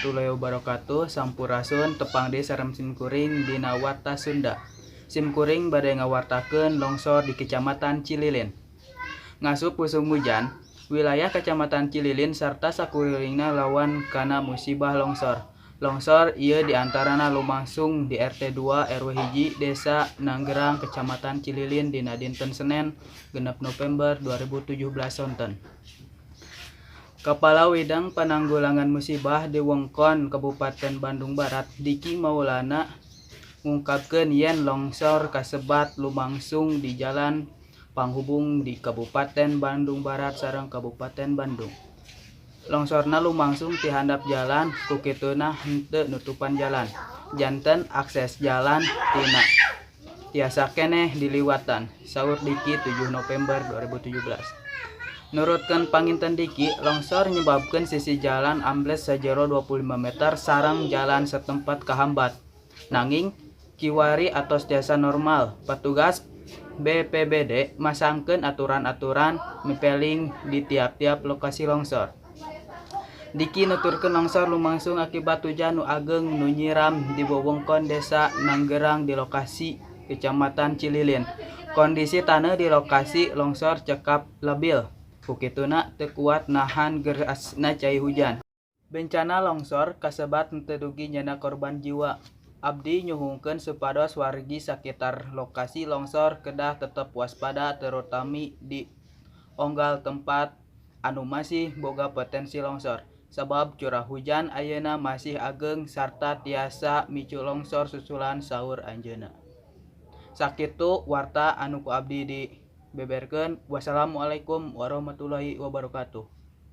warahmatullahi wabarakatuh. Sampurasun tepang di sareng simkuring dina warta Sunda. Simkuring bade ngawartakeun longsor di Kecamatan Cililin. Ngasup musim hujan, wilayah Kecamatan Cililin sarta sakuliringna lawan kana musibah longsor. Longsor ieu diantarana lumangsung di RT 2 RW 1 Desa Nanggerang Kecamatan Cililin dina dinten Senen 6 November 2017 sonten. Kepala Widang Penanggulangan Musibah di Wengkon Kabupaten Bandung Barat Diki Maulana ngungkapkeun yen longsor kasebat lumangsung di jalan panghubung di Kabupaten Bandung Barat sareng Kabupaten Bandung. Longsorna lumangsung ti handap jalan, ku kituna henteu nutupan jalan. Janten akses jalan tina tiasa keneh diliwatan, saur Diki 7 November 2017. Nurutkeun panginten Diki, longsor nyebabkeun sisi jalan ambles sajero 25 meter sareng jalan setempat kahambat. Nanging kiwari atos tiasa normal. Petugas BPBD masangkeun aturan-aturan mipeling di tiap-tiap lokasi longsor. Diki nuturkeun longsor lumangsung akibat hujan nu ageng nu nyiram di wewengkon Desa Nanggerang di lokasi Kecamatan Cililin. Kondisi taneuh di lokasi longsor cekap labil. Kukituna teu kuat nahan gerasna cai hujan. Bencana longsor kasebat henteu dugi nyana korban jiwa. Abdi nyuhungkeun supados wargi sakitar lokasi longsor kedah tetep waspada terutami di onggal tempat anu masih boga potensi longsor. Sabab curah hujan ayeuna masih ageng sarta tiasa micu longsor susulan saur anjeunna. Sakitu warta anu ku abdi di beberkeun. Wassalamualaikum warahmatullahi wabarakatuh.